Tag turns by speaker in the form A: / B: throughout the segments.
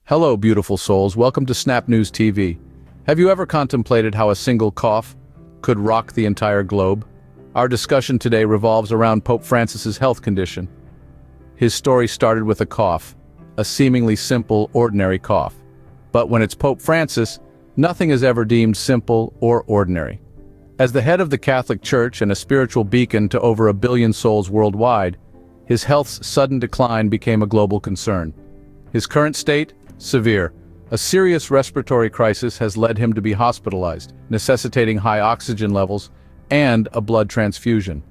A: Hello, beautiful souls. Welcome to Snap News TV. Have you ever contemplated how a single cough could rock the entire globe? Our discussion today revolves around Pope Francis's health condition. His story started with a cough, a seemingly simple, ordinary cough. But when it's Pope Francis, nothing is ever deemed simple or ordinary. As the head of the Catholic Church and a spiritual beacon to over 1 billion souls worldwide, his health's sudden decline became a global concern. His current state? Severe. A serious respiratory crisis has led him to be hospitalized, necessitating high oxygen levels and a blood transfusion.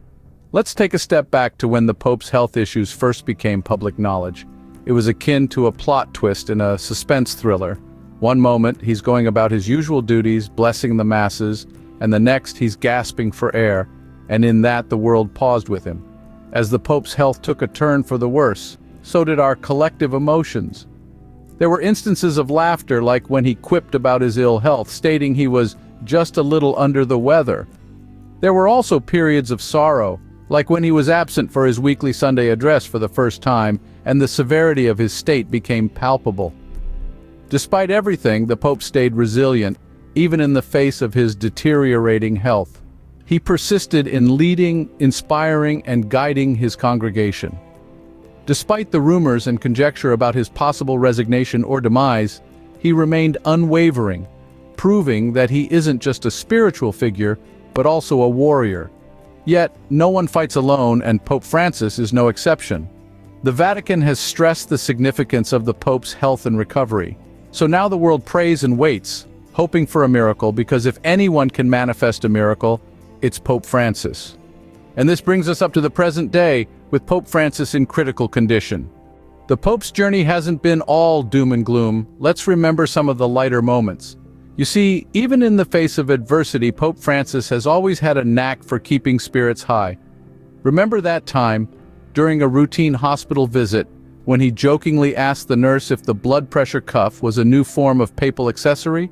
A: Let's take a step back to when the Pope's health issues first became public knowledge. It was akin to a plot twist in a suspense thriller. One moment, he's going about his usual duties, blessing the masses, and the next, he's gasping for air, and in that the world paused with him. As the Pope's health took a turn for the worse, so did our collective emotions. There were instances of laughter, like when he quipped about his ill health, stating he was just a little under the weather. There were also periods of sorrow, like when he was absent for his weekly Sunday address for the first time, and the severity of his state became palpable. Despite everything, the Pope stayed resilient, even in the face of his deteriorating health. He persisted in leading, inspiring, and guiding his congregation. Despite the rumors and conjecture about his possible resignation or demise, he remained unwavering, proving that he isn't just a spiritual figure, but also a warrior. Yet, no one fights alone, and Pope Francis is no exception. The Vatican has stressed the significance of the Pope's health and recovery. So now the world prays and waits, hoping for a miracle, because if anyone can manifest a miracle, it's Pope Francis. And this brings us up to the present day, with Pope Francis in critical condition. The Pope's journey hasn't been all doom and gloom. Let's remember some of the lighter moments. You see, even in the face of adversity, Pope Francis has always had a knack for keeping spirits high. Remember that time, during a routine hospital visit, when he jokingly asked the nurse if the blood pressure cuff was a new form of papal accessory?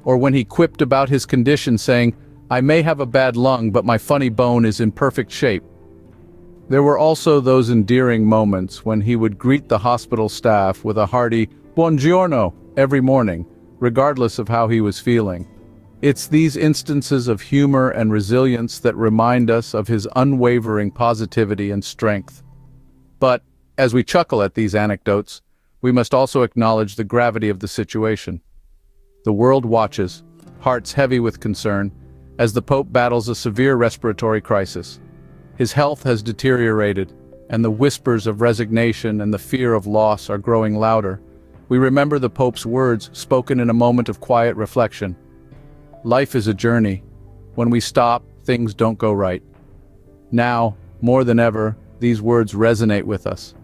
A: Or when he quipped about his condition, saying, "I may have a bad lung, but my funny bone is in perfect shape." There were also those endearing moments when he would greet the hospital staff with a hearty "Buongiorno" every morning, regardless of how he was feeling. It's these instances of humor and resilience that remind us of his unwavering positivity and strength. But, as we chuckle at these anecdotes, we must also acknowledge the gravity of the situation. The world watches, hearts heavy with concern, as the Pope battles a severe respiratory crisis. His health has deteriorated, and the whispers of resignation and the fear of loss are growing louder. We remember the Pope's words spoken in a moment of quiet reflection. Life is a journey. When we stop, things don't go right. Now, more than ever, these words resonate with us.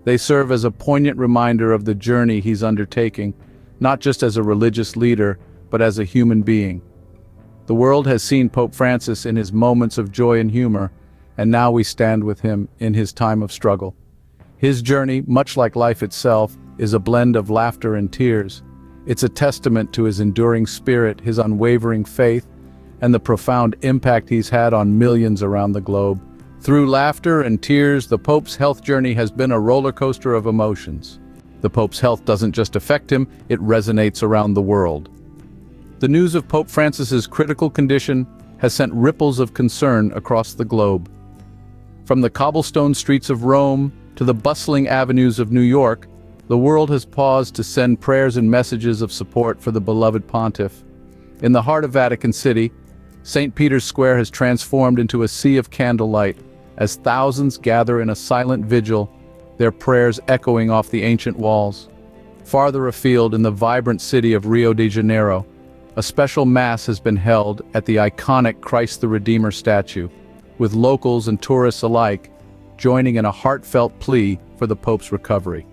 A: They serve as a poignant reminder of the journey he's undertaking, not just as a religious leader, but as a human being. The world has seen Pope Francis in his moments of joy and humor, and now we stand with him in his time of struggle. His journey, much like life itself, is a blend of laughter and tears. It's a testament to his enduring spirit, his unwavering faith, and the profound impact he's had on millions around the globe. Through laughter and tears, the Pope's health journey has been a roller coaster of emotions. The Pope's health doesn't just affect him, it resonates around the world. The news of Pope Francis's critical condition has sent ripples of concern across the globe. From the cobblestone streets of Rome to the bustling avenues of New York, the world has paused to send prayers and messages of support for the beloved pontiff. In the heart of Vatican City, St. Peter's Square has transformed into a sea of candlelight as thousands gather in a silent vigil, their prayers echoing off the ancient walls. Farther afield, in the vibrant city of Rio de Janeiro, a special mass has been held at the iconic Christ the Redeemer statue, with locals and tourists alike joining in a heartfelt plea for the Pope's recovery.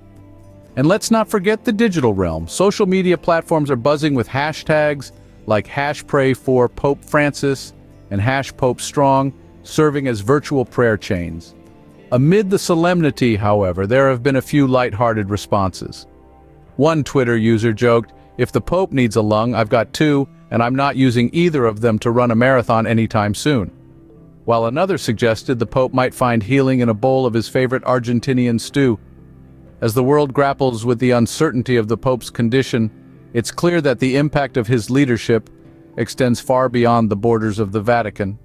A: And let's not forget the digital realm. Social media platforms are buzzing with hashtags like #PrayForPopeFrancis and #PopeStrong, serving as virtual prayer chains. Amid the solemnity, however, there have been a few lighthearted responses. One Twitter user joked, "If the Pope needs a lung, I've got two, and I'm not using either of them to run a marathon anytime soon." While another suggested the Pope might find healing in a bowl of his favorite Argentinian stew. As the world grapples with the uncertainty of the Pope's condition, it's clear that the impact of his leadership extends far beyond the borders of the Vatican.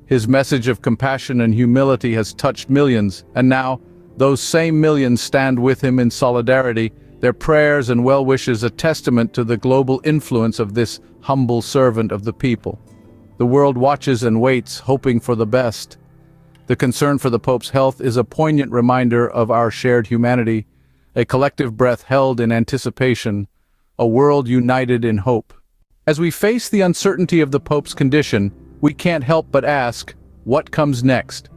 A: His message of compassion and humility has touched millions, and now those same millions stand with him in solidarity, their prayers and well wishes a testament to the global influence of this humble servant of the people. The world watches and waits, hoping for the best. The concern for the Pope's health is a poignant reminder of our shared humanity, a collective breath held in anticipation, a world united in hope. As we face the uncertainty of the Pope's condition, we can't help but ask, what comes next?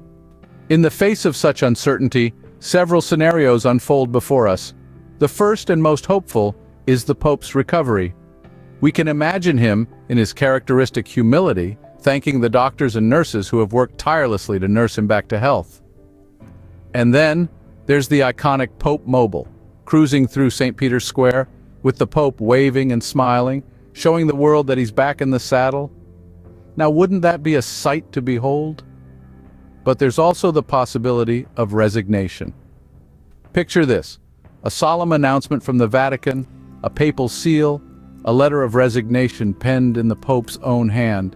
A: In the face of such uncertainty, several scenarios unfold before us. The first and most hopeful is the Pope's recovery. We can imagine him, in his characteristic humility, thanking the doctors and nurses who have worked tirelessly to nurse him back to health. And then, there's the iconic Pope Mobile, cruising through St. Peter's Square, with the Pope waving and smiling, showing the world that he's back in the saddle. Now, wouldn't that be a sight to behold? But there's also the possibility of resignation. Picture this: a solemn announcement from the Vatican, a papal seal, a letter of resignation penned in the Pope's own hand.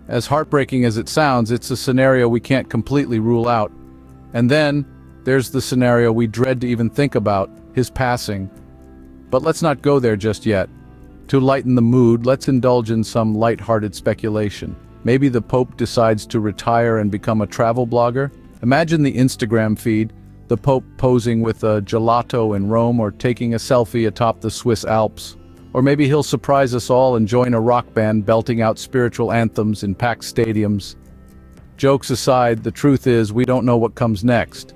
A: As heartbreaking as it sounds, it's a scenario we can't completely rule out. And then, there's the scenario we dread to even think about, his passing. But let's not go there just yet. To lighten the mood, let's indulge in some light-hearted speculation. Maybe the Pope decides to retire and become a travel blogger? Imagine the Instagram feed, the Pope posing with a gelato in Rome or taking a selfie atop the Swiss Alps. Or maybe he'll surprise us all and join a rock band belting out spiritual anthems in packed stadiums. Jokes aside, the truth is we don't know what comes next.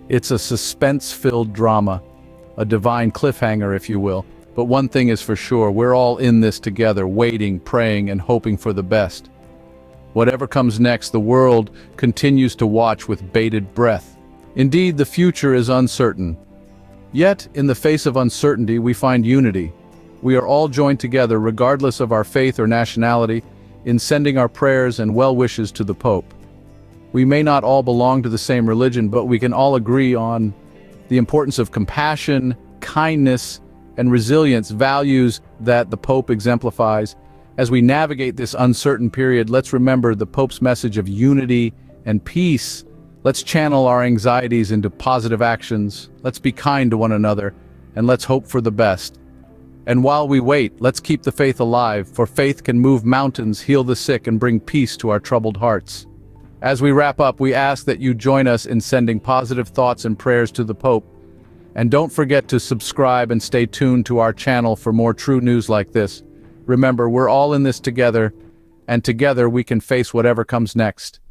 A: It's a suspense-filled drama, a divine cliffhanger, if you will. But one thing is for sure, we're all in this together, waiting, praying, and hoping for the best. Whatever comes next, the world continues to watch with bated breath. Indeed, the future is uncertain. Yet, in the face of uncertainty, we find unity. We are all joined together, regardless of our faith or nationality, in sending our prayers and well wishes to the Pope. We may not all belong to the same religion, but we can all agree on the importance of compassion, kindness, and resilience, values that the Pope exemplifies. As we navigate this uncertain period, let's remember the Pope's message of unity and peace. Let's channel our anxieties into positive actions. Let's be kind to one another, and let's hope for the best. And while we wait, let's keep the faith alive, for faith can move mountains, heal the sick, and bring peace to our troubled hearts. As we wrap up, we ask that you join us in sending positive thoughts and prayers to the Pope. And don't forget to subscribe and stay tuned to our channel for more true news like this. Remember, we're all in this together, and together we can face whatever comes next.